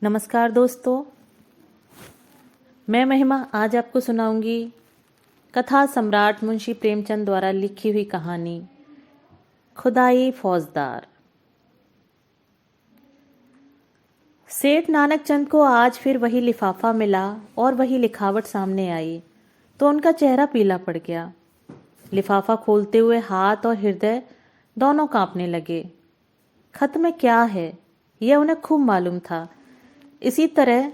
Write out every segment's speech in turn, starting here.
नमस्कार दोस्तों, मैं महिमा आज आपको सुनाऊंगी कथा सम्राट मुंशी प्रेमचंद द्वारा लिखी हुई कहानी खुदाई फौजदार। सेठ नानक चंद को आज फिर वही लिफाफा मिला और वही लिखावट सामने आई तो उनका चेहरा पीला पड़ गया। लिफाफा खोलते हुए हाथ और हृदय दोनों कांपने लगे। खत में क्या है यह उन्हें खूब मालूम था। इसी तरह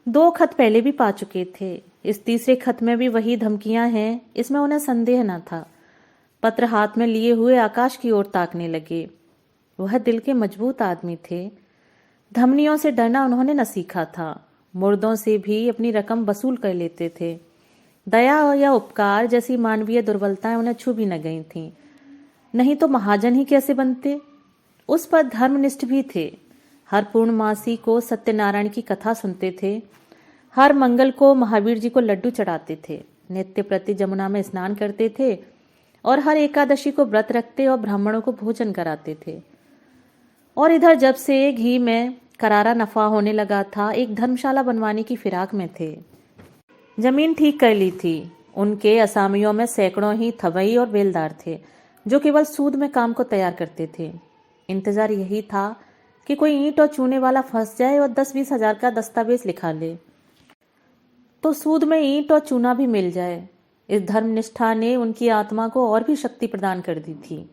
2 खत पहले भी पा चुके थे। इस तीसरे खत में भी वही धमकियां हैं, इसमें उन्हें संदेह न था। पत्र हाथ में लिए हुए आकाश की ओर ताकने लगे। वह दिल के मजबूत आदमी थे। धमनियों से डरना उन्होंने न सीखा था। मुर्दों से भी अपनी रकम वसूल कर लेते थे। दया या उपकार जैसी मानवीय दुर्बलताएं उन्हें छू भी न गई थीं। नहीं तो महाजन ही कैसे बनते। उस पर धर्मनिष्ठ भी थे। हर पूर्णमासी को सत्यनारायण की कथा सुनते थे। हर मंगल को महावीर जी को लड्डू चढ़ाते थे। नित्य प्रति जमुना में स्नान करते थे और हर एकादशी को व्रत रखते और ब्राह्मणों को भोजन कराते थे। और इधर जब से घी में करारा नफा होने लगा था, एक धर्मशाला बनवाने की फिराक में थे। जमीन ठीक कर ली थी। उनके असामियों में सैकड़ों ही थवई और बेलदार थे जो केवल सूद में काम को तैयार करते थे। इंतजार यही था कि कोई ईंट और चूने वाला फंस जाए और 10-20 हजार का दस्तावेज लिखा ले तो सूद में ईंट और चूना भी मिल जाए। इस धर्मनिष्ठा ने उनकी आत्मा को और भी शक्ति प्रदान कर दी थी।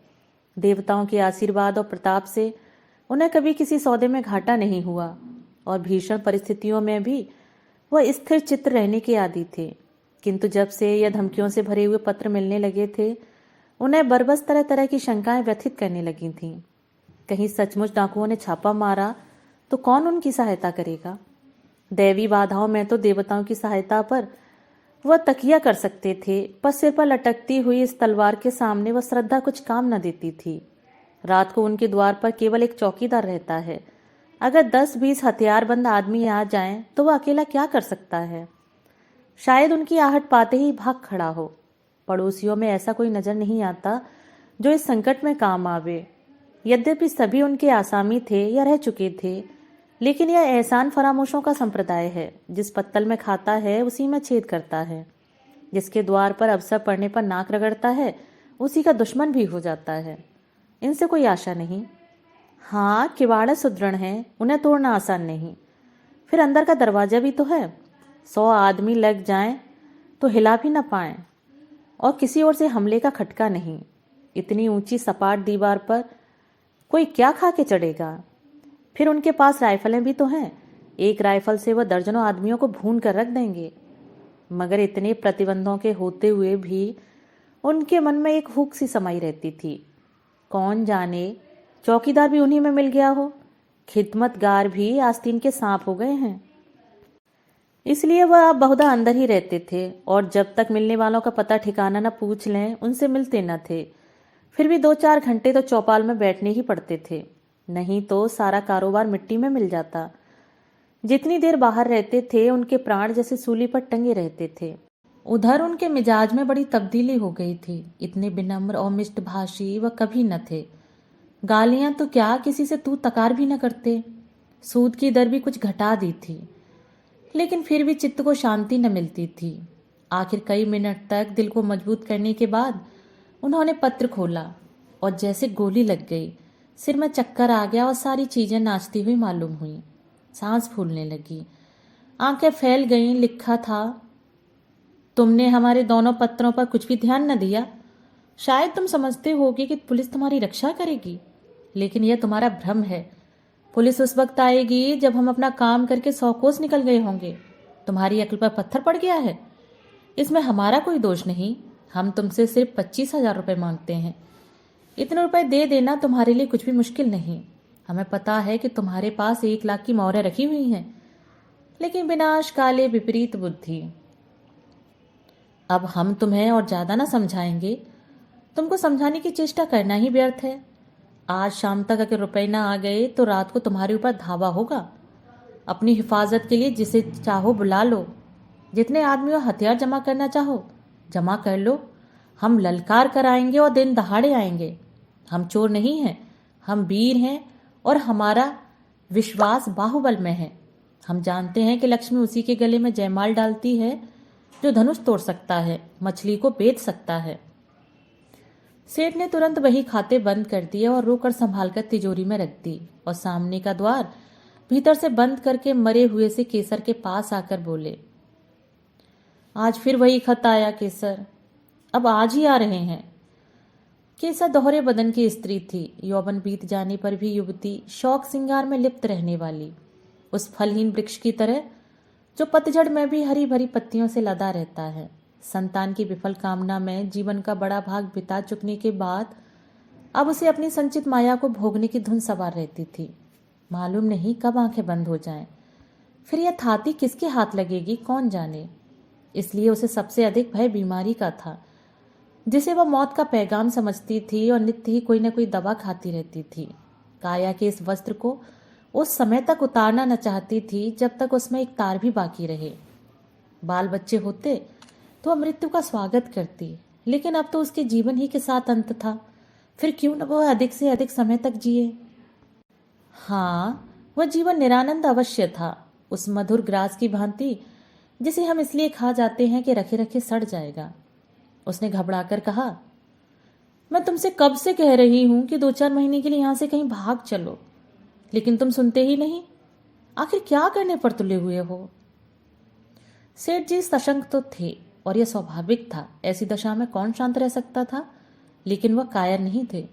देवताओं के आशीर्वाद और प्रताप से उन्हें कभी किसी सौदे में घाटा नहीं हुआ और भीषण परिस्थितियों में भी वह स्थिर चित्त रहने के आदी थे। किंतु जब से यह धमकियों से भरे हुए पत्र मिलने लगे थे, उन्हें बरबस तरह तरह की शंकाएं व्यथित करने लगी थीं। कहीं सचमुच डाकुओं ने छापा मारा तो कौन उनकी सहायता करेगा। दैवी बाधाओं में तो देवताओं की सहायता पर वह तकिया कर सकते थे, पर सिर पर लटकती हुई इस तलवार के सामने वह श्रद्धा कुछ काम न देती थी। रात को उनके द्वार पर केवल एक चौकीदार रहता है। अगर 10-20 हथियारबंद आदमी आ जाएं तो वह अकेला क्या कर सकता है। शायद उनकी आहट पाते ही भाग खड़ा हो। पड़ोसियों में ऐसा कोई नजर नहीं आता जो इस संकट में काम आवे। यद्यपि सभी उनके आसामी थे या रह चुके थे, लेकिन यह एहसान फरामोशों का संप्रदाय है। जिस पत्तल में खाता है उसी में छेद करता है। जिसके द्वार पर अवसर पड़ने पर नाक रगड़ता है उसी का दुश्मन भी हो जाता है। इनसे कोई आशा नहीं। हाँ, किवाड़ सुदृढ़ हैं, उन्हें तोड़ना आसान नहीं। फिर अंदर का दरवाजा भी तो है। 100 आदमी लग जाएं तो हिला भी न पाएं और किसी ओर से हमले का खटका नहीं। इतनी ऊंची सपाट दीवार पर कोई क्या खा के चढ़ेगा। फिर उनके पास राइफलें भी तो हैं। एक राइफल से वह दर्जनों आदमियों को भून कर रख देंगे। मगर इतने प्रतिबंधों के होते हुए भी उनके मन में एक हुक सी समाई रहती थी। कौन जाने चौकीदार भी उन्हीं में मिल गया हो। खिदमतगार भी आस्तीन के सांप हो गए हैं। इसलिए वह अब बहुधा अंदर ही रहते थे और जब तक मिलने वालों का पता ठिकाना न पूछ लें उनसे मिलते न थे। फिर भी 2-4 घंटे तो चौपाल में बैठने ही पड़ते थे, नहीं तो सारा कारोबार मिट्टी में मिल जाता। जितनी देर बाहर रहते थे उनके प्राण जैसे सूली पर टंगे रहते थे। उधर उनके मिजाज में बड़ी तब्दीली हो गई थी। इतने विनम्र और मिष्टभाषी वह कभी न थे। गालियां तो क्या, किसी से तू तकार भी न करते। सूद की दर भी कुछ घटा दी थी, लेकिन फिर भी चित्त को शांति न मिलती थी। आखिर कई मिनट तक दिल को मजबूत करने के बाद उन्होंने पत्र खोला और जैसे गोली लग गई। सिर में चक्कर आ गया और सारी चीजें नाचती हुई मालूम हुई। सांस फूलने लगी, आंखें फैल गईं। लिखा था, तुमने हमारे दोनों पत्रों पर कुछ भी ध्यान न दिया। शायद तुम समझते होगे कि पुलिस तुम्हारी रक्षा करेगी, लेकिन यह तुम्हारा भ्रम है। पुलिस उस वक्त आएगी जब हम अपना काम करके 100 कोस निकल गए होंगे। तुम्हारी अक्ल पर पत्थर पड़ गया है। इसमें हमारा कोई दोष नहीं। हम तुमसे सिर्फ 25,000 रुपये मांगते हैं। इतने रुपए दे देना तुम्हारे लिए कुछ भी मुश्किल नहीं। हमें पता है कि तुम्हारे पास 1 लाख की मोहरें रखी हुई हैं, लेकिन विनाश काले विपरीत बुद्धि। अब हम तुम्हें और ज्यादा ना समझाएंगे। तुमको समझाने की चेष्टा करना ही व्यर्थ है। आज शाम तक अगर रुपए ना आ गए तो रात को तुम्हारे ऊपर धावा होगा। अपनी हिफाजत के लिए जिसे चाहो बुला लो। जितने आदमियों हथियार जमा करना चाहो जमा कर लो। हम ललकार कर आएंगे और दिन दहाड़े आएंगे। हम चोर नहीं हैं, हम वीर हैं और हमारा विश्वास बाहुबल में है। हम जानते हैं कि लक्ष्मी उसी के गले में जयमाल डालती है जो धनुष तोड़ सकता है, मछली को बेच सकता है। सेठ ने तुरंत वही खाते बंद कर दिए और रोकड़ संभालकर तिजोरी में रख दी और सामने का द्वार भीतर से बंद करके मरे हुए से केसर के पास आकर बोले, आज फिर वही खत आया केसर, अब आज ही आ रहे हैं। केसर दोहरे बदन की स्त्री थी, यौवन बीत जाने पर भी युवती, शौक सिंगार में लिप्त रहने वाली, उस फलहीन वृक्ष की तरह जो पतझड़ में भी हरी भरी पत्तियों से लदा रहता है। संतान की विफल कामना में जीवन का बड़ा भाग बिता चुकने के बाद अब उसे अपनी संचित माया को भोगने की धुन सवार रहती थी। मालूम नहीं कब आंखें बंद हो जाएं, फिर यह थाती किसके हाथ लगेगी कौन जाने। इसलिए उसे सबसे अधिक भय बीमारी का था, जिसे वह मौत का पैगाम समझती थी और नित्य ही कोई न कोई दवा खाती रहती थी। काया के इस वस्त्र को उस समय तक उतारना न चाहती थी जब तक उसमें एक तार भी बाकी रहे। बाल बच्चे होते तो वह मृत्यु का स्वागत करती, लेकिन अब तो उसके जीवन ही के साथ अंत था, फिर क्यों न वह अधिक से अधिक समय तक जिए। हाँ, वह जीवन निरानंद अवश्य था, उस मधुर ग्रास की भांति जिसे हम इसलिए खा जाते हैं कि रखे रखे सड़ जाएगा। उसने घबराकर कहा, मैं तुमसे कब से कह रही हूं कि 2-4 महीने के लिए यहां से कहीं भाग चलो, लेकिन तुम सुनते ही नहीं। आखिर क्या करने पर तुले हुए हो। सेठ जी सशंक तो थे और यह स्वाभाविक था, ऐसी दशा में कौन शांत रह सकता था, लेकिन वह कायर नहीं थे।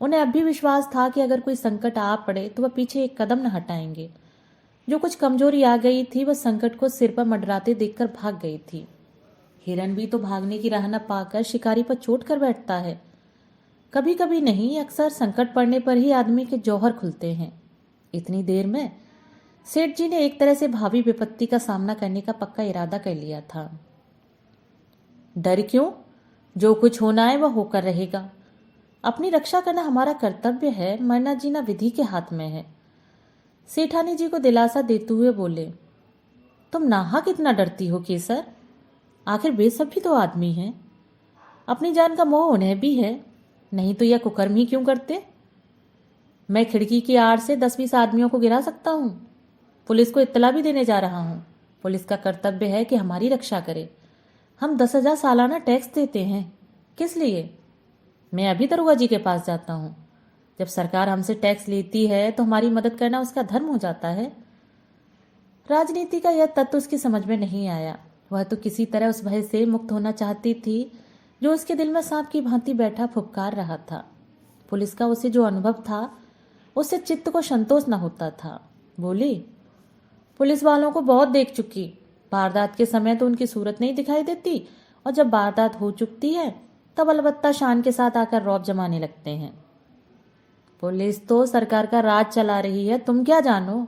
उन्हें अब भी विश्वास था कि अगर कोई संकट आ पड़े तो वह पीछे एक कदम न हटाएंगे। जो कुछ कमजोरी आ गई थी वह संकट को सिर पर मंडराते देखकर भाग गई थी। हिरन भी तो भागने की राह न पाकर शिकारी पर चोट कर बैठता है। कभी कभी नहीं, अक्सर संकट पड़ने पर ही आदमी के जौहर खुलते हैं। इतनी देर में सेठ जी ने एक तरह से भावी विपत्ति का सामना करने का पक्का इरादा कर लिया था। डर क्यों, जो कुछ होना है वह होकर रहेगा। अपनी रक्षा करना हमारा कर्तव्य है, मरना जीना विधि के हाथ में है। सेठानी जी को दिलासा देते हुए बोले, तुम नाहक इतना डरती हो केसर, आखिर वे सब भी तो आदमी हैं। अपनी जान का मोह उन्हें भी है, नहीं तो यह कुकर्म ही क्यों करते। मैं खिड़की की आड़ से 10-20 आदमियों को गिरा सकता हूं। पुलिस को इत्तला भी देने जा रहा हूं। पुलिस का कर्तव्य है कि हमारी रक्षा करे। हम 10,000 सालाना टैक्स देते हैं, किस लिए। मैं अभी दरोगा जी के पास जाता हूं। जब सरकार हमसे टैक्स लेती है तो हमारी मदद करना उसका धर्म हो जाता है। राजनीति का यह तत्व उसकी समझ में नहीं आया। वह तो किसी तरह उस भय से मुक्त होना चाहती थी जो उसके दिल में सांप की भांति बैठा फुफकार रहा था। पुलिस का उसे जो अनुभव था उससे चित्त को संतोष न होता था। बोली, पुलिस वालों को बहुत देख चुकी, वारदात के समय तो उनकी सूरत नहीं दिखाई देती, और जब वारदात हो चुकती है तब अलबत्ता शान के साथ आकर रौब जमाने लगते हैं। पुलिस तो सरकार का राज चला रही है, तुम क्या जानो।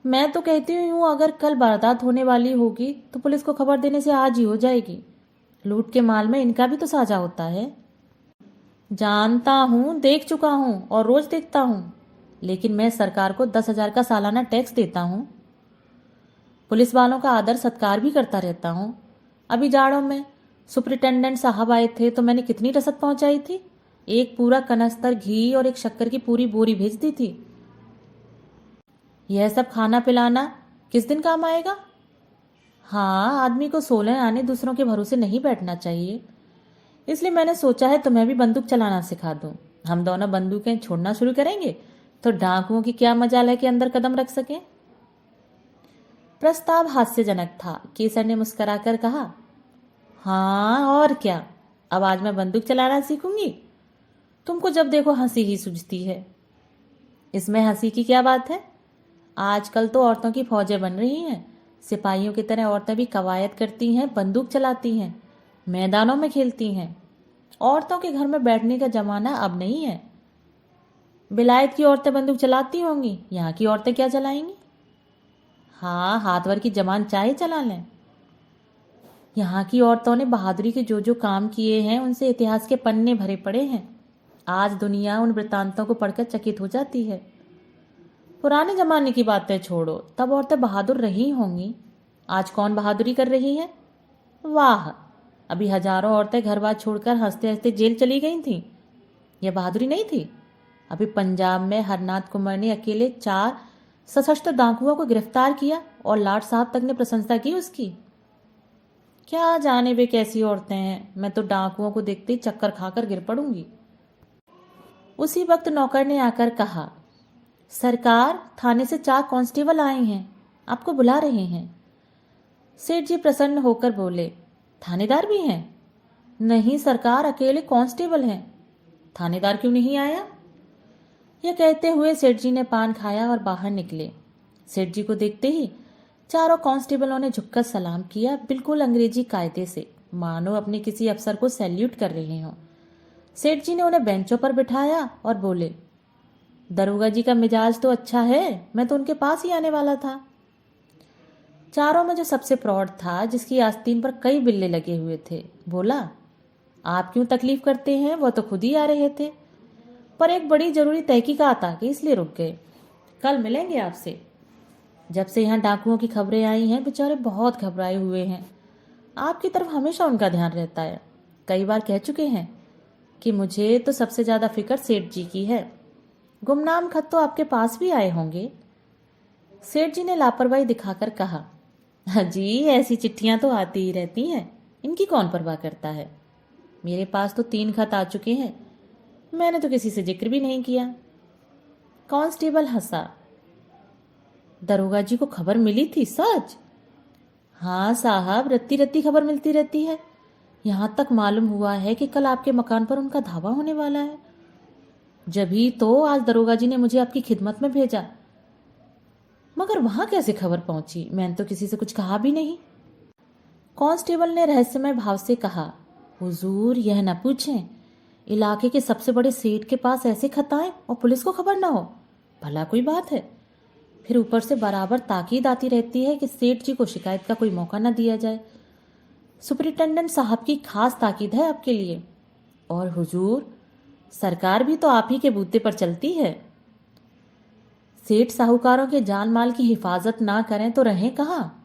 मैं तो कहती हूँ अगर कल वारदात होने वाली होगी तो पुलिस को खबर देने से आज ही हो जाएगी। लूट के माल में इनका भी तो साझा होता है। जानता हूँ, देख चुका हूँ और रोज देखता हूँ, लेकिन मैं सरकार को 10,000 का सालाना टैक्स देता हूँ। पुलिस वालों का आदर सत्कार भी करता रहता हूँ। अभी जाड़ों में सुपरिटेंडेंट साहब आए थे तो मैंने कितनी रसद पहुंचाई थी। एक पूरा कनस्तर घी और एक शक्कर की पूरी बोरी भेज दी थी। यह सब खाना पिलाना किस दिन काम आएगा। हाँ, आदमी को 16 आने दूसरों के भरोसे नहीं बैठना चाहिए। इसलिए मैंने सोचा है तुम्हें भी बंदूक चलाना सिखा दूं। हम दोनों बंदूकें छोड़ना शुरू करेंगे तो डाकुओं की क्या मजाल है कि अंदर कदम रख सकें। प्रस्ताव हास्यजनक था। केसर ने मुस्कुराकर कहा, हाँ और क्या, अब आज मैं बंदूक चलाना सीखूंगी। तुमको जब देखो हंसी ही सूझती है। इसमें हंसी की क्या बात है। आजकल तो औरतों की फौजें बन रही हैं। सिपाहियों की तरह औरतें भी कवायद करती हैं, बंदूक चलाती हैं, मैदानों में खेलती हैं। औरतों के घर में बैठने का जमाना अब नहीं है। बिलायत की औरतें बंदूक चलाती होंगी, यहाँ की औरतें क्या चलाएंगी। हाँ, हाथ भर की जमान चाहे चला लें। यहाँ की औरतों ने बहादुरी के जो जो काम किए हैं उनसे इतिहास के पन्ने भरे पड़े हैं। आज दुनिया उन वृतांतों को पढ़कर चकित हो जाती है। पुराने जमाने की बातें छोड़ो, तब औरतें बहादुर रही होंगी। आज कौन बहादुरी कर रही है। वाह, अभी हजारों औरतें घर बार छोड़कर हंसते हंसते जेल चली गई थीं। यह बहादुरी नहीं थी। अभी पंजाब में हरनाथ कुमार ने अकेले 4 सशस्त्र डाकुओं को गिरफ्तार किया और लाट साहब तक ने प्रशंसा की उसकी। क्या जाने वे कैसी औरतें हैं, मैं तो डाकुओं को देखते ही चक्कर खाकर गिर पड़ूंगी। उसी वक्त नौकर ने आकर कहा, सरकार, थाने से 4 कांस्टेबल आए हैं, आपको बुला रहे हैं। सेठ जी प्रसन्न होकर बोले, थानेदार भी हैं? नहीं सरकार, अकेले कांस्टेबल हैं। थानेदार क्यों नहीं आया? यह कहते हुए सेठ जी ने पान खाया और बाहर निकले। सेठ जी को देखते ही चारों कांस्टेबलों ने झुककर सलाम किया, बिल्कुल अंग्रेजी कायदे से, मानो अपने किसी अफसर को सैल्यूट कर रहे हों। सेठ जी ने उन्हें बेंचों पर बिठाया और बोले, दरोगा जी का मिजाज तो अच्छा है, मैं तो उनके पास ही आने वाला था। चारों में जो सबसे प्रौढ़ था, जिसकी आस्तीन पर कई बिल्ले लगे हुए थे, बोला, आप क्यों तकलीफ करते हैं, वो तो खुद ही आ रहे थे, पर एक बड़ी जरूरी तहकीकात आ गई इसलिए रुक गए, कल मिलेंगे आपसे। जब से यहाँ डाकुओं की खबरें आई हैं, बेचारे बहुत घबराए हुए हैं। आपकी तरफ हमेशा उनका ध्यान रहता है। कई बार कह चुके हैं कि मुझे तो सबसे ज्यादा फिक्र सेठ जी की है। गुमनाम खत तो आपके पास भी आए होंगे। सेठ जी ने लापरवाही दिखाकर कहा, जी ऐसी चिट्ठियां तो आती ही रहती हैं, इनकी कौन परवाह करता है। मेरे पास तो 3 खत आ चुके हैं, मैंने तो किसी से जिक्र भी नहीं किया। कांस्टेबल हंसा, दरोगा जी को खबर मिली थी सच? हाँ साहब, रत्ती रत्ती खबर मिलती रहती है। यहां तक मालूम हुआ है कि कल आपके मकान पर उनका धावा होने वाला है। जभी तो आज दरोगा जी ने मुझे आपकी खिदमत में भेजा। मगर वहां कैसे खबर पहुंची? मैंने तो किसी से कुछ कहा भी नहीं। कांस्टेबल ने रहस्यमय भाव से कहा, हुजूर यह न पूछें, इलाके के सबसे बड़े सेठ के पास ऐसे खत आए और पुलिस को खबर ना हो, भला कोई बात है। फिर ऊपर से बराबर ताकीद आती रहती है कि सेठ जी को शिकायत का कोई मौका न दिया जाए। सुपरिटेंडेंट साहब की खास ताकीद है आपके लिए। और हुजूर, सरकार भी तो आप ही के बूते पर चलती है। सेठ साहूकारों के जान माल की हिफाजत ना करें तो रहें कहाँ?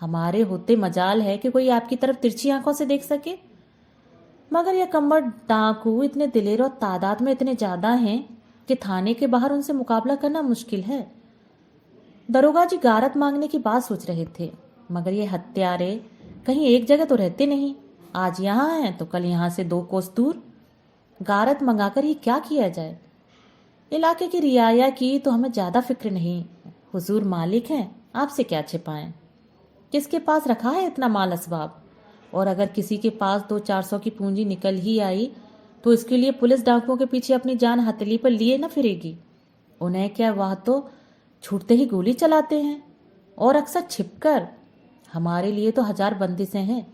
हमारे होते मजाल है कि कोई आपकी तरफ तिरछी आंखों से देख सके। मगर यह कम्बड़ डाकू इतने दिलेर और तादाद में इतने ज्यादा हैं कि थाने के बाहर उनसे मुकाबला करना मुश्किल है। दरोगा जी गारत मांगने की बात सोच रहे थे, मगर ये हत्यारे कहीं एक जगह तो रहते नहीं। आज यहाँ हैं तो कल यहाँ से 2 कोस दूर। गारत मंगाकर ही क्या किया जाए? इलाके की रियाया की तो हमें ज्यादा फिक्र नहीं। हुजूर मालिक हैं, आपसे क्या छिपाएं। किसके पास रखा है इतना माल असबाब? और अगर किसी के पास 200-400 की पूंजी निकल ही आई तो इसके लिए पुलिस डाकुओं के पीछे अपनी जान हथेली पर लिए न फिरेगी। उन्हें क्या, वह तो छूटते ही गोली चलाते हैं, और अक्सर छिपकर। हमारे लिए तो 1000 बंदिशें हैं।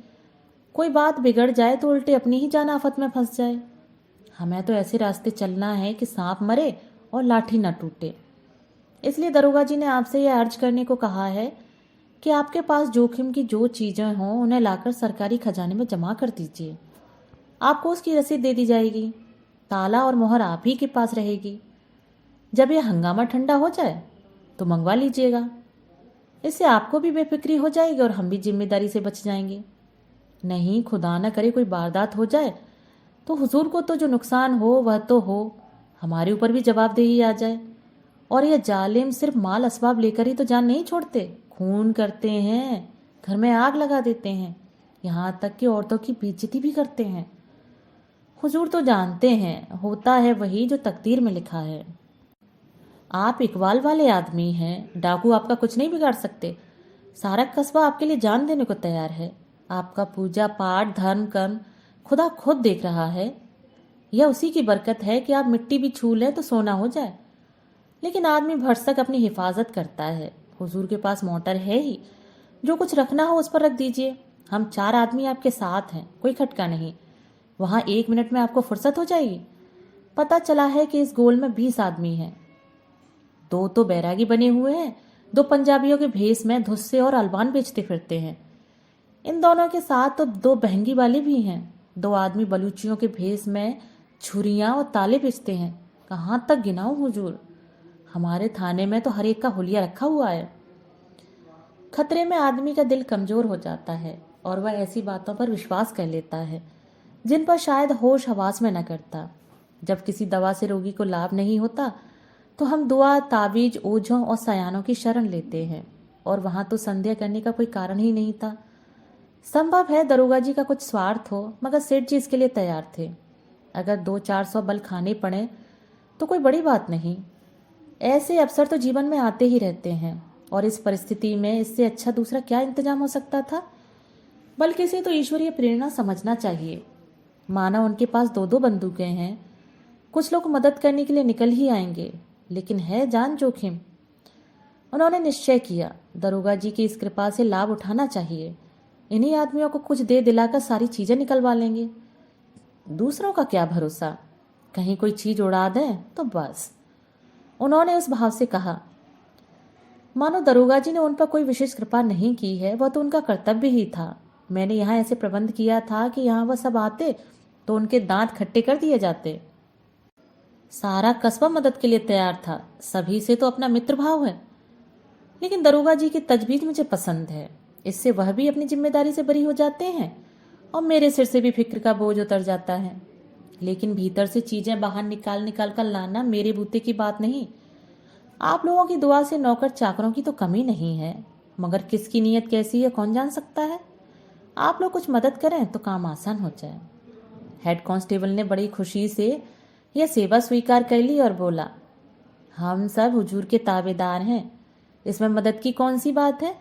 कोई बात बिगड़ जाए तो उल्टे अपनी ही जान आफत में फंस जाए। हमें तो ऐसे रास्ते चलना है कि सांप मरे और लाठी न टूटे। इसलिए दरोगा जी ने आपसे यह अर्ज करने को कहा है कि आपके पास जोखिम की जो चीजें हों उन्हें लाकर सरकारी खजाने में जमा कर दीजिए। आपको उसकी रसीद दे दी जाएगी, ताला और मोहर आप ही के पास रहेगी। जब यह हंगामा ठंडा हो जाए तो मंगवा लीजिएगा। इससे आपको भी बेफिक्री हो जाएगी और हम भी जिम्मेदारी से बच जाएंगे। नहीं, खुदा न करे कोई वारदात हो जाए तो हुजूर को तो जो नुकसान हो वह तो हो, हमारे ऊपर भी जवाबदेही आ जाए। और यह जालिम सिर्फ माल असबाब लेकर ही तो जान नहीं छोड़ते, खून करते हैं, घर में आग लगा देते हैं, यहाँ तक कि औरतों की बेइज्जती भी करते हैं। हुजूर तो जानते हैं, होता है वही जो तकदीर में लिखा है। आप इकबाल वाले आदमी हैं, डाकू आपका कुछ नहीं बिगाड़ सकते। सारा कस्बा आपके लिए जान देने को तैयार है। आपका पूजा पाठ धर्म कर्म खुदा खुद देख रहा है। यह उसी की बरकत है कि आप मिट्टी भी छू लें तो सोना हो जाए। लेकिन आदमी भरसक अपनी हिफाजत करता है। हुजूर के पास मोटर है ही, जो कुछ रखना हो उस पर रख दीजिए। हम 4 आदमी आपके साथ हैं, कोई खटका नहीं। वहां 1 मिनट में आपको फुर्सत हो जाएगी। पता चला है कि इस गोल में 20 आदमी हैं। 2 तो बैरागी बने हुए हैं, 2 पंजाबियों के भेष में धुस्से और अलवान बेचते फिरते हैं। इन दोनों के साथ तो 2 बहंगी वाले भी हैं। 2 आदमी बलूचियों के भेष में छुरियां और ताले बेचते हैं। कहाँ तक गिनाऊं हुजूर? हमारे थाने में तो हर एक का हुलिया रखा हुआ है। खतरे में आदमी का दिल कमजोर हो जाता है और वह ऐसी बातों पर विश्वास कर लेता है जिन पर शायद होश हवास में न करता। जब किसी दवा से रोगी को लाभ नहीं होता तो हम दुआ, ताबीज, ओझों और सयानों की शरण लेते हैं, और वहां तो संदेह करने का कोई कारण ही नहीं था। संभव है दरोगा जी का कुछ स्वार्थ हो, मगर सेठ जी इसके लिए तैयार थे। अगर 200-400 बल खाने पड़े तो कोई बड़ी बात नहीं। ऐसे अवसर तो जीवन में आते ही रहते हैं, और इस परिस्थिति में इससे अच्छा दूसरा क्या इंतजाम हो सकता था। बल्कि इसे तो ईश्वरीय प्रेरणा समझना चाहिए। माना उनके पास 2-2 बंदूकें हैं, कुछ लोग मदद करने के लिए निकल ही आएंगे, लेकिन है जान जोखिम। उन्होंने निश्चय किया, दरोगा जी की इस कृपा से लाभ उठाना चाहिए। इन्हीं आदमियों को कुछ दे दिलाकर सारी चीजें निकलवा लेंगे। दूसरों का क्या भरोसा, कहीं कोई चीज उड़ा दें तो बस। उन्होंने उस भाव से कहा, मानो दरोगा जी ने उन पर कोई विशेष कृपा नहीं की है, वह तो उनका कर्तव्य ही था। मैंने यहाँ ऐसे प्रबंध किया था कि यहाँ वह सब आते तो उनके दांत खट्टे कर दिए जाते। सारा कस्बा मदद के लिए तैयार था, सभी से तो अपना मित्र भाव है। लेकिन दरोगा जी की तजवीज मुझे पसंद है, इससे वह भी अपनी जिम्मेदारी से बरी हो जाते हैं और मेरे सिर से भी फिक्र का बोझ उतर जाता है। लेकिन भीतर से चीजें बाहर निकाल निकाल कर लाना मेरे बूते की बात नहीं। आप लोगों की दुआ से नौकर चाकरों की तो कमी नहीं है, मगर किसकी नीयत कैसी है कौन जान सकता है। आप लोग कुछ मदद करें तो काम आसान हो जाए। हेड कांस्टेबल ने बड़ी खुशी से यह सेवा स्वीकार कर ली और बोला, हम सब हुजूर के ताबेदार हैं, इसमें मदद की कौन सी बात है।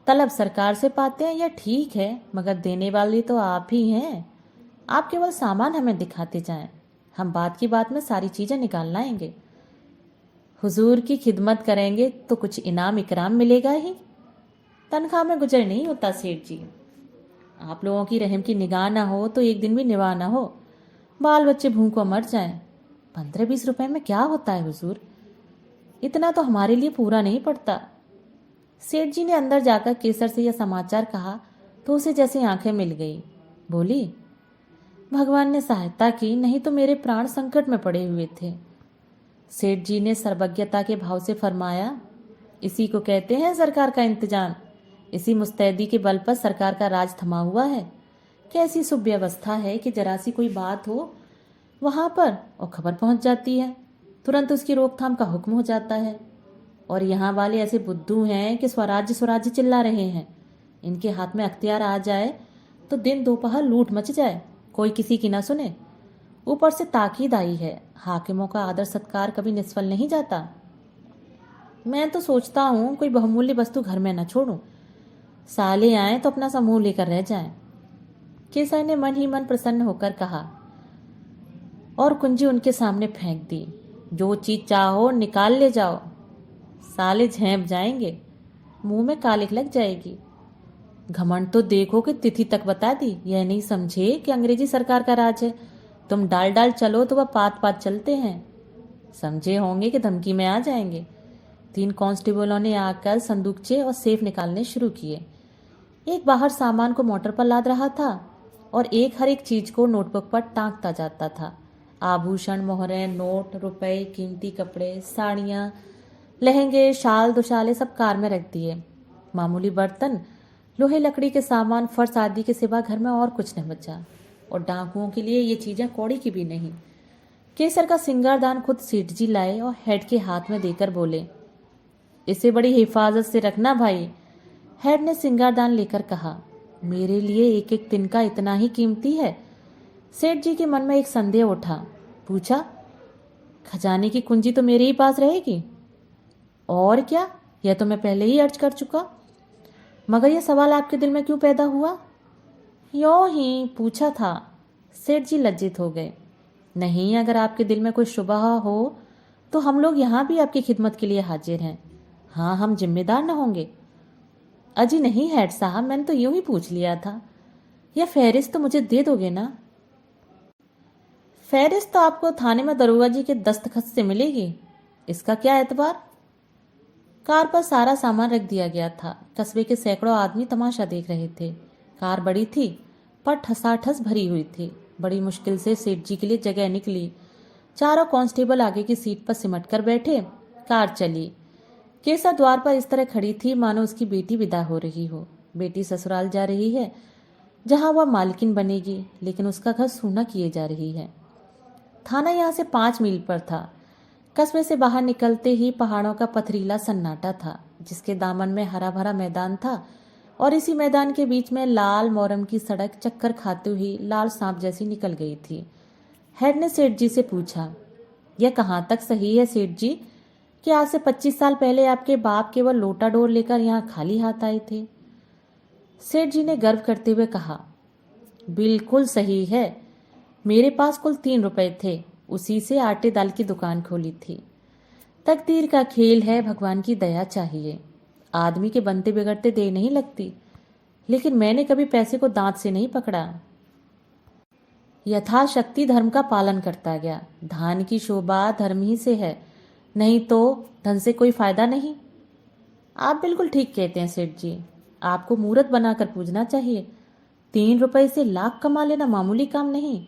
तलब सरकार से पाते हैं यह ठीक है, मगर देने वाले तो आप ही हैं। आप केवल सामान हमें दिखाते जाएं, हम बात की बात में सारी चीजें निकाल लाएंगे। हुजूर की खिदमत करेंगे तो कुछ इनाम इकराम मिलेगा ही। तनख्वाह में गुजर नहीं होता सेठ जी। आप लोगों की रहम की निगाह ना हो तो एक दिन भी निवाह ना हो, बाल बच्चे भूखों मर जाएं। 15-20 रुपए में क्या होता है हुजूर, इतना तो हमारे लिए पूरा नहीं पड़ता। सेठ जी ने अंदर जाकर केसर से यह समाचार कहा तो उसे जैसे आंखें मिल गई। बोली, भगवान ने सहायता की, नहीं तो मेरे प्राण संकट में पड़े हुए थे। सेठ जी ने सर्वज्ञता के भाव से फरमाया, इसी को कहते हैं सरकार का इंतजाम। इसी मुस्तैदी के बल पर सरकार का राज थमा हुआ है। कैसी सुव्यवस्था है कि जरा सी कोई बात हो वहां पर और खबर पहुंच जाती है, तुरंत उसकी रोकथाम का हुक्म हो जाता है। और यहाँ वाले ऐसे बुद्धू हैं कि स्वराज्य स्वराज्य चिल्ला रहे हैं। इनके हाथ में अख्तियार आ जाए तो दिन दोपहर लूट मच जाए, कोई किसी की ना सुने। ऊपर से ताकीद आई है, हाकिमों का आदर सत्कार कभी निष्फल नहीं जाता। मैं तो सोचता हूँ कोई बहुमूल्य वस्तु घर में न छोड़ूं, साले आए तो अपना समूह लेकर रह जाएं। केसर ने मन ही मन प्रसन्न होकर कहा और कुंजी उनके सामने फेंक दी। जो चीज चाहो निकाल ले जाओ, साले झेप जाएंगे, मुंह में कालिक लग जाएगी। घमंड तो देखो कि तिथि तक बता दी, यह नहीं समझे कि अंग्रेजी सरकार का राज है। तुम डाल डाल चलो तो वह पात पात चलते हैं। समझे होंगे कि धमकी में आ जाएंगे। 3 कांस्टेबलों ने आकर संदूकचे और सेफ निकालने शुरू किए। एक बाहर सामान को मोटर पर लाद रहा था और एक हर एक चीज को नोटबुक पर टांकता जाता था। आभूषण, मोहरें, नोट, रुपए, कीमती कपड़े, साड़ियां, लहंगे, शाल, दुशाले सब कार में रख दिए। मामूली बर्तन, लोहे लकड़ी के सामान, फर्श आदि के सिवा घर में और कुछ नहीं बचा, और डाकुओं के लिए ये चीजें कौड़ी की भी नहीं। केसर का सिंगारदान खुद सेठ जी लाए और हेड के हाथ में देकर बोले, इसे बड़ी हिफाजत से रखना भाई। हेड ने सिंगारदान लेकर कहा, मेरे लिए एक एक तिनका इतना ही कीमती है। सेठ जी के मन में एक संदेह उठा। पूछा, खजाने की कुंजी तो मेरे ही पास रहेगी? और क्या, यह तो मैं पहले ही अर्ज कर चुका, मगर यह सवाल आपके दिल में क्यों पैदा हुआ? यों ही पूछा था। सेठ जी लज्जित हो गए। नहीं, अगर आपके दिल में कोई शुबह हो तो हम लोग यहाँ भी आपकी खिदमत के लिए हाजिर हैं। हाँ, हम जिम्मेदार न होंगे। अजी नहीं हेड साहब, मैंने तो यूं ही पूछ लिया था। यह फहरिस्त तो मुझे दे दोगे ना? फहरिस्त तो आपको थाने में दरोगा जी के दस्तखत से मिलेगी, इसका क्या एतबार। कार पर सारा सामान रख दिया गया था। कस्बे के सैकड़ों आदमी तमाशा देख रहे थे। कार बड़ी थी पर ठसाठस भरी हुई थी। बड़ी मुश्किल से सेठ जी के लिए जगह निकली। चारों कांस्टेबल आगे की सीट पर सिमट कर बैठे। कार चली। केसर द्वार पर इस तरह खड़ी थी मानो उसकी बेटी विदा हो रही हो। बेटी ससुराल जा रही है जहां वह मालकिन बनेगी, लेकिन उसका घर सूना किए जा रही है। थाना यहाँ से 5 मील पर था। कस्बे से बाहर निकलते ही पहाड़ों का पथरीला सन्नाटा था, जिसके दामन में हरा भरा मैदान था और इसी मैदान के बीच में लाल मोरम की सड़क चक्कर खाती हुई लाल सांप जैसी निकल गई थी। हेड ने सेठ जी से पूछा, यह कहाँ तक सही है सेठ जी कि आज से 25 साल पहले आपके बाप केवल लोटा डोर लेकर यहाँ खाली हाथ आए थे? सेठ जी ने गर्व करते हुए कहा, बिल्कुल सही है। मेरे पास कुल 3 रुपए थे, उसी से आटे दाल की दुकान खोली थी। तकदीर का खेल है, भगवान की दया चाहिए। आदमी के बनते बिगड़ते देर नहीं लगती, लेकिन मैंने कभी पैसे को दांत से नहीं पकड़ा। यथाशक्ति धर्म का पालन करता गया। धान की शोभा धर्म ही से है, नहीं तो धन से कोई फायदा नहीं। आप बिल्कुल ठीक कहते हैं सेठ जी, आपको मूर्त बनाकर पूजना चाहिए। 3 रुपए से लाख कमा लेना मामूली काम नहीं।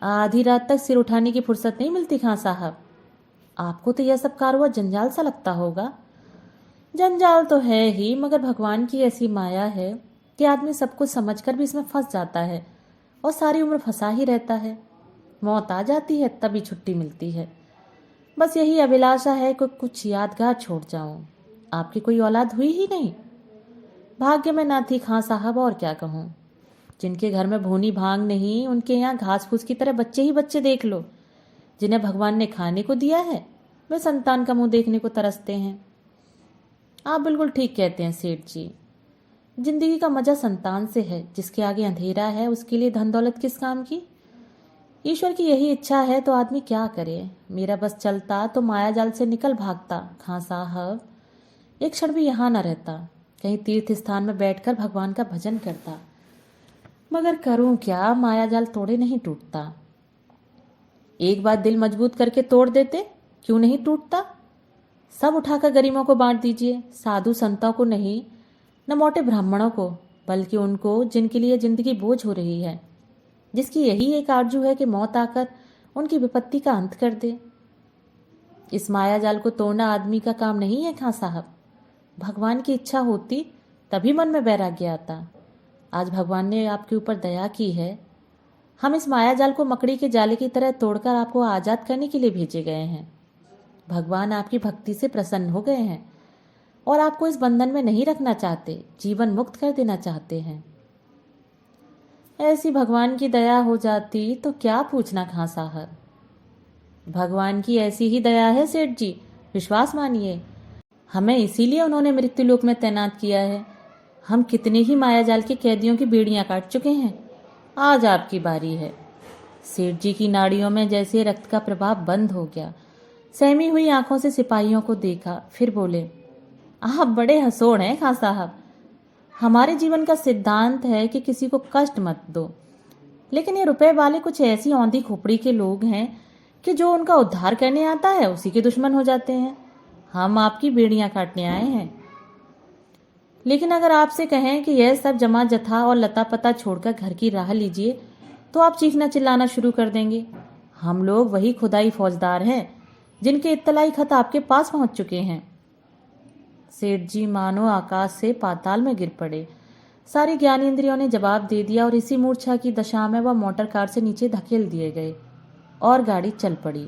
आधी रात तक सिर उठाने की फुर्सत नहीं मिलती खां साहब। आपको तो यह सब कारवा जंजाल सा लगता होगा। जंजाल तो है ही, मगर भगवान की ऐसी माया है कि आदमी सब कुछ समझकर भी इसमें फंस जाता है और सारी उम्र फंसा ही रहता है। मौत आ जाती है तभी छुट्टी मिलती है। बस यही अभिलाषा है कि कुछ यादगार छोड़ जाऊं। आपकी कोई औलाद हुई ही नहीं। भाग्य में ना थी खां साहब, और क्या कहूं। जिनके घर में भूनी भांग नहीं, उनके यहाँ घास फूस की तरह बच्चे ही बच्चे देख लो। जिन्हें भगवान ने खाने को दिया है वे संतान का मुंह देखने को तरसते हैं। आप बिल्कुल ठीक कहते हैं सेठ जी। जिंदगी का मजा संतान से है। जिसके आगे अंधेरा है उसके लिए धन दौलत किस काम की। ईश्वर की यही इच्छा है तो आदमी क्या करे। मेरा बस चलता तो माया जाल से निकल भागता खां साहब। एक क्षण भी यहाँ न रहता, कहीं तीर्थ स्थान में बैठकर भगवान का भजन करता। मगर करूं क्या, माया जाल तोड़े नहीं टूटता। एक बार दिल मजबूत करके तोड़ देते, क्यों नहीं टूटता। सब उठाकर गरीबों को बांट दीजिए, साधु संतों को नहीं, न मोटे ब्राह्मणों को, बल्कि उनको जिनके लिए जिंदगी बोझ हो रही है, जिसकी यही एक आरजू है कि मौत आकर उनकी विपत्ति का अंत कर दे। इस माया जाल को तोड़ना आदमी का काम नहीं है खां साहब। भगवान की इच्छा होती तभी मन में वैराग्य आता। आज भगवान ने आपके ऊपर दया की है। हम इस माया जाल को मकड़ी के जाले की तरह तोड़कर आपको आजाद करने के लिए भेजे गए हैं। भगवान आपकी भक्ति से प्रसन्न हो गए हैं और आपको इस बंधन में नहीं रखना चाहते, जीवन मुक्त कर देना चाहते हैं। ऐसी भगवान की दया हो जाती तो क्या पूछना खां साहब। भगवान की ऐसी ही दया है सेठ जी, विश्वास मानिए। हमें इसीलिए उन्होंने मृत्युलोक में तैनात किया है। हम कितने ही मायाजाल के कैदियों की बेड़ियां काट चुके हैं। आज आपकी बारी है। सेठ जी की नाड़ियों में जैसे रक्त का प्रभाव बंद हो गया। सहमी हुई आंखों से सिपाहियों को देखा, फिर बोले, आप बड़े हंसोड़ हैं खां साहब। हमारे जीवन का सिद्धांत है कि किसी को कष्ट मत दो, लेकिन ये रुपए वाले कुछ ऐसी औंधी खोपड़ी के लोग हैं कि जो उनका उद्धार करने आता है उसी के दुश्मन हो जाते हैं। हम आपकी बेड़ियां काटने आए हैं। लेकिन अगर आपसे कहें कि यह सब जमा जथा और लता पता छोड़कर घर की राह लीजिए तो आप चीखना चिल्लाना शुरू कर देंगे। हम लोग वही खुदाई फौजदार हैं जिनके इत्तलाई खत आपके पास पहुंच चुके हैं। सेठ जी मानो आकाश से पाताल में गिर पड़े। सारी ज्ञानेंद्रियों ने जवाब दे दिया और इसी मूर्छा की दशा में वह मोटर कार से नीचे धकेल दिए गए और गाड़ी चल पड़ी।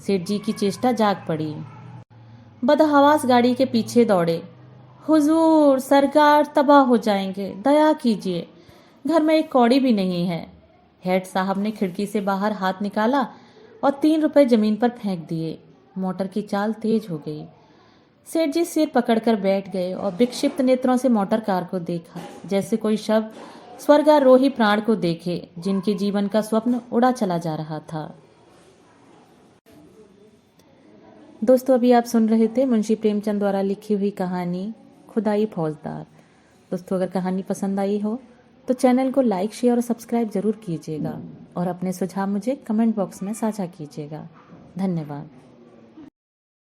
सेठ जी की चेष्टा जाग पड़ी। बदहवास गाड़ी के पीछे दौड़े। हुजूर, सरकार तबाह हो जाएंगे, दया कीजिए, घर में एक कौड़ी भी नहीं है। हेड साहब ने खिड़की से बाहर हाथ निकाला और 3 रुपए जमीन पर फेंक दिए। मोटर की चाल तेज हो गई। सेठ जी सिर पकड़कर बैठ गए और विक्षिप्त नेत्रों से मोटर कार को देखा, जैसे कोई शब्द स्वर्गारोही प्राण को देखे जिनके जीवन का स्वप्न उड़ा चला जा रहा था। दोस्तों, अभी आप सुन रहे थे मुंशी प्रेमचंद द्वारा लिखी हुई कहानी खुदाई फौजदार। दोस्तों, अगर कहानी पसंद आई हो तो चैनल को लाइक, शेयर और सब्सक्राइब जरूर कीजिएगा और अपने सुझाव मुझे कमेंट बॉक्स में साझा कीजिएगा। धन्यवाद।